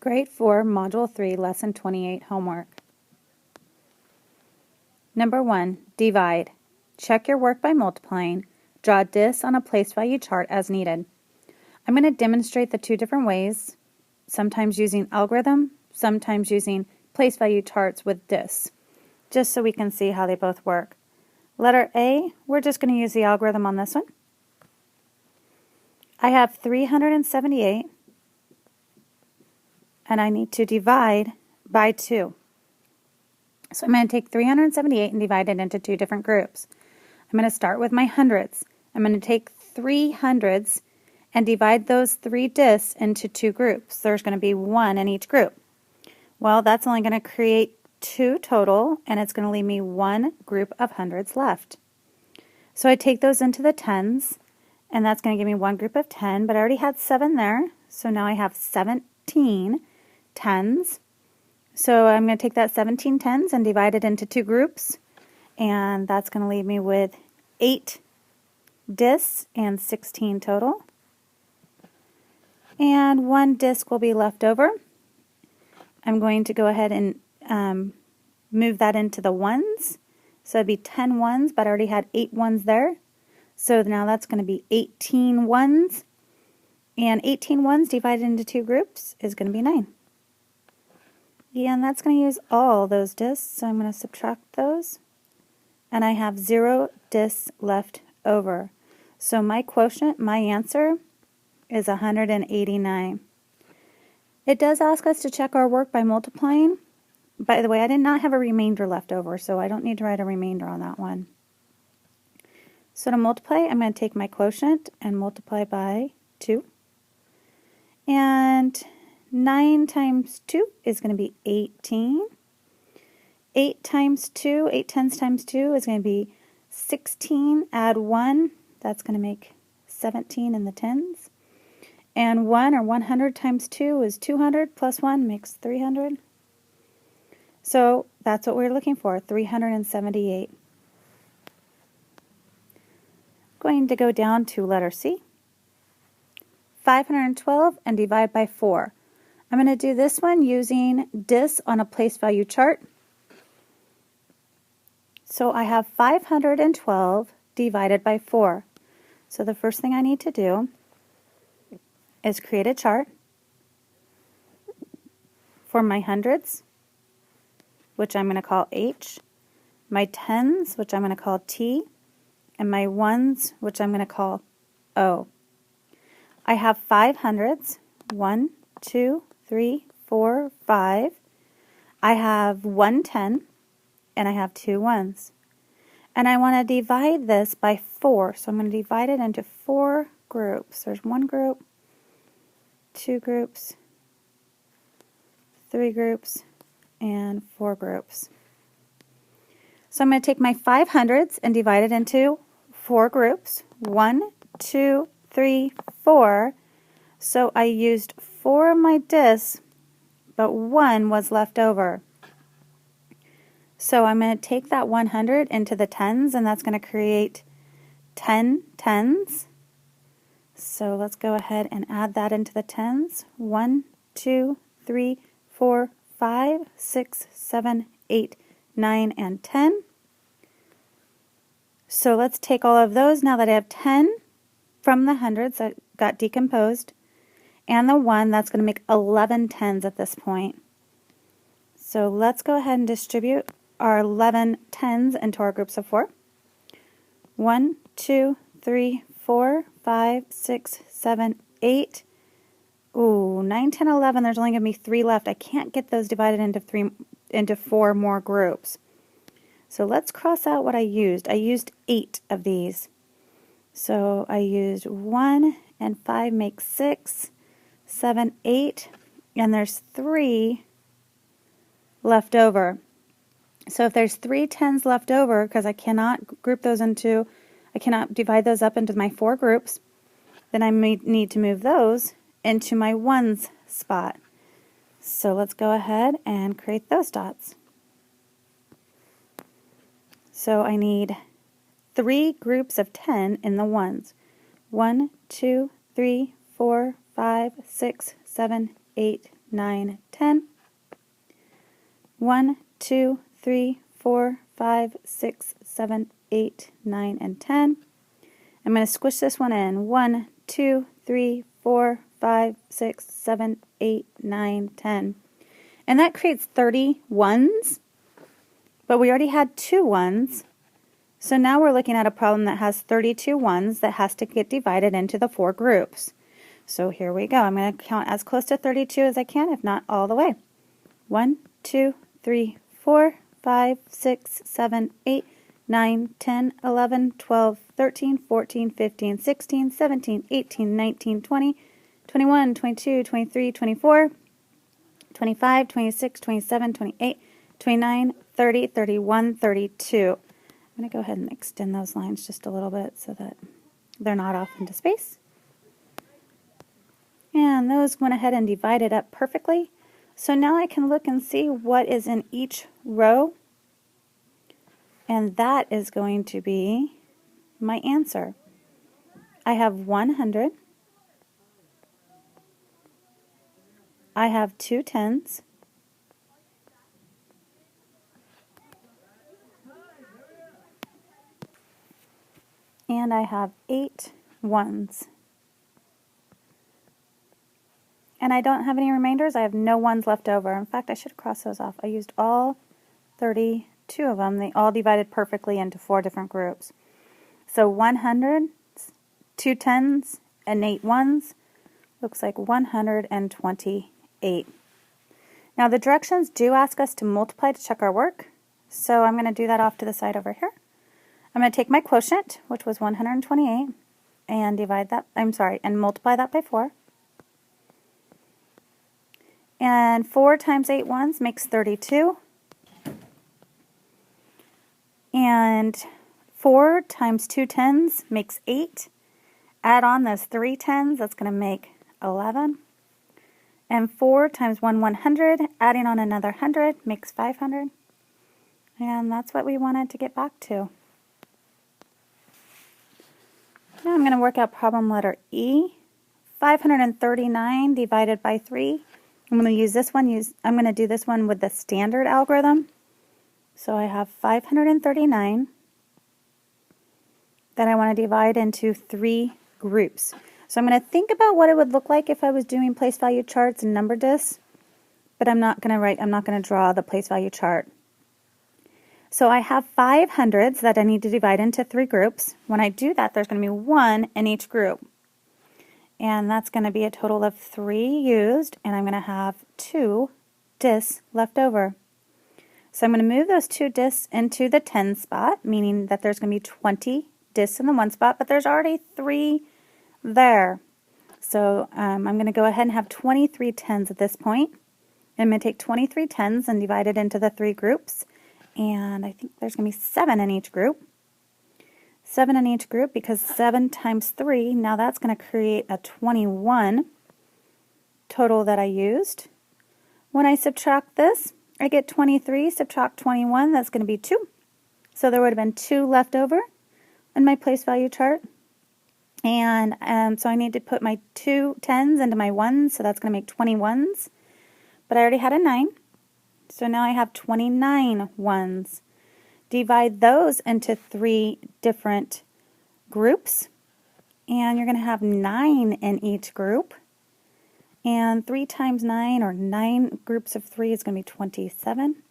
Grade 4, Module 3, Lesson 28 homework. Number 1, divide. Check your work by multiplying. Draw dis on a place value chart as needed. I'm going to demonstrate the two different ways, sometimes using algorithm, sometimes using place value charts with dis, just so we can see how they both work. Letter A, we're just going to use the algorithm on this one. I have 378, and I need to divide by 2. So I'm going to take 378 and divide it into two different groups. I'm going to start with my hundreds. I'm going to take 3 hundreds and divide those 3 discs into two groups. There's going to be 1 in each group. Well, that's only going to create 2 total, and it's going to leave me 1 group of hundreds left. So I take those into the tens, and that's going to give me 1 group of 10, but I already had 7 there, so now I have 17 tens. So I'm going to take that 17 tens and divide it into 2 groups, and that's going to leave me with 8 discs and 16 total. And 1 disc will be left over. I'm going to go ahead and move that into the ones. So it'd be 10 ones, but I already had 8 ones there. So now that's going to be 18 ones. And 18 ones divided into 2 groups is going to be 9. And that's going to use all those discs, so I'm going to subtract those. And I have 0 discs left over. So my quotient, my answer, is 189. It does ask us to check our work by multiplying. By the way, I did not have a remainder left over, so I don't need to write a remainder on that one. So to multiply, I'm going to take my quotient and multiply by 2. And 9 times 2 is going to be 18. 8 times 2, 8 tenths times 2 is going to be 16. Add 1, that's going to make 17 in the tens. And 1 or 100 times 2 is 200, plus 1 makes 300. So that's what we're looking for, 378. Going to go down to letter C. 512 and divide by 4. I'm going to do this one using dis on a place value chart. So I have 512 divided by 4. So the first thing I need to do is create a chart for my hundreds, which I'm going to call H, my tens, which I'm going to call T, and my ones, which I'm going to call O. I have 5 hundreds, 1, 2, 3, 4, 5. I have 1 10, and I have 2 ones. And I want to divide this by 4, so I'm going to divide it into 4 groups. There's 1 group, 2 groups, 3 groups, and 4 groups. So I'm going to take my 500s and divide it into 4 groups. 1, 2, 3, 4. So I used 4 of my discs, but 1 was left over. So I'm going to take that 100 into the tens, and that's going to create 10 tens. So let's go ahead and add that into the tens. 1, 2, 3, 4, 5, 6, 7, 8, 9, and 10. So let's take all of those now that I have 10 from the hundreds that got decomposed, and the 1, that's going to make 11 tens at this point. So let's go ahead and distribute our 11 tens into our groups of 4. 1, 2, 3, 4, 5, 6, 7, 8. Ooh, 9, 10, 11. There's only going to be 3 left. I can't get those divided into 4 more groups. So let's cross out what I used. I used 8 of these. So I used 1 and 5 makes 6, 7, 8, and there's 3 left over. So if there's 3 tens left over, because I cannot divide those up into my 4 groups, then I may need to move those into my ones spot. So let's go ahead and create those dots. So I need 3 groups of 10 in the ones. 1, 2, 3, 4, 5, 6, 7, 8, 9, 10. 1, 2, 3, 4, 5, 6, 7, 8, 9, and 10. I'm going to squish this one in. 1, 2, 3, 4, 5, 6, 7, 8, 9, 10. And that creates 30 ones, but we already had 2 ones. So now we're looking at a problem that has 32 ones that has to get divided into the 4 groups. So here we go. I'm going to count as close to 32 as I can, if not all the way. 1, 2, 3, 4, 5, 6, 7, 8, 9, 10, 11, 12, 13, 14, 15, 16, 17, 18, 19, 20, 21, 22, 23, 24, 25, 26, 27, 28, 29, 30, 31, 32. I'm going to go ahead and extend those lines just a little bit so that they're not off into space. And those went ahead and divided up perfectly. So now I can look and see what is in each row. And that is going to be my answer. I have 100. I have 2 tens. And I have 8 ones. And I don't have any remainders. I have no ones left over. In fact, I should cross those off. I used all 32 of them. They all divided perfectly into 4 different groups. So 100, 2 tens, and 8 ones looks like 128. Now the directions do ask us to multiply to check our work. So I'm going to do that off to the side over here. I'm going to take my quotient, which was 128, and and multiply that by 4. And 4 times 8 ones makes 32. And 4 times 2 tens makes 8. Add on those 3 tens, that's going to make 11. And 4 times 1 100, adding on another 100 makes 500. And that's what we wanted to get back to. Now I'm going to work out problem letter E. 539 divided by 3. I'm going to use this one. I'm going to do this one with the standard algorithm. So I have 539 that I want to divide into 3 groups. So I'm going to think about what it would look like if I was doing place value charts and number disks, but I'm not going to draw the place value chart. So I have 5 hundreds that I need to divide into 3 groups. When I do that, there's going to be 1 in each group. And that's going to be a total of 3 used, and I'm going to have 2 disks left over. So I'm going to move those 2 disks into the 10 spot, meaning that there's going to be 20 disks in the 1 spot, but there's already 3 there. So I'm going to go ahead and have 23 tens at this point. I'm going to take 23 tens and divide it into the 3 groups, and I think there's going to be 7 in each group. 7 in each group because 7 times 3, now that's going to create a 21 total that I used. When I subtract this, I get 23, subtract 21, that's going to be 2. So there would have been 2 left over in my place value chart. And so I need to put my 2 tens into my 1s, so that's going to make 21s. But I already had a 9, so now I have 29 ones. Divide those into 3 different groups, and you're going to have 9 in each group. And 3 times 9, or 9 groups of 3, is going to be 27.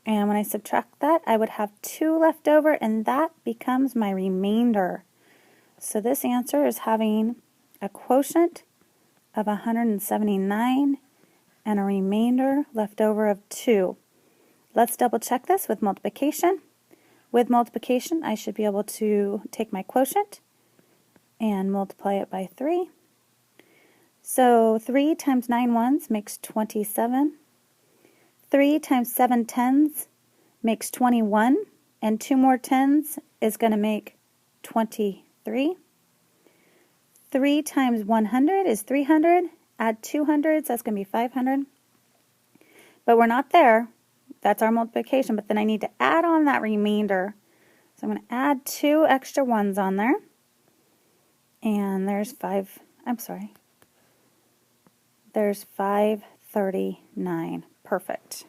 And when I subtract that, I would have 2 left over, and that becomes my remainder. So this answer is having a quotient of 179 and a remainder left over of 2. Let's double check this with multiplication. With multiplication, I should be able to take my quotient and multiply it by 3. So 3 times 9 ones makes 27. 3 times 7 tens makes 21. And 2 more tens is going to make 23. 3 times 100 is 300. Add 200s, that's going to be 500. But we're not there. That's our multiplication, but then I need to add on that remainder. So I'm going to add 2 extra ones on there. And there's there's 539. Perfect.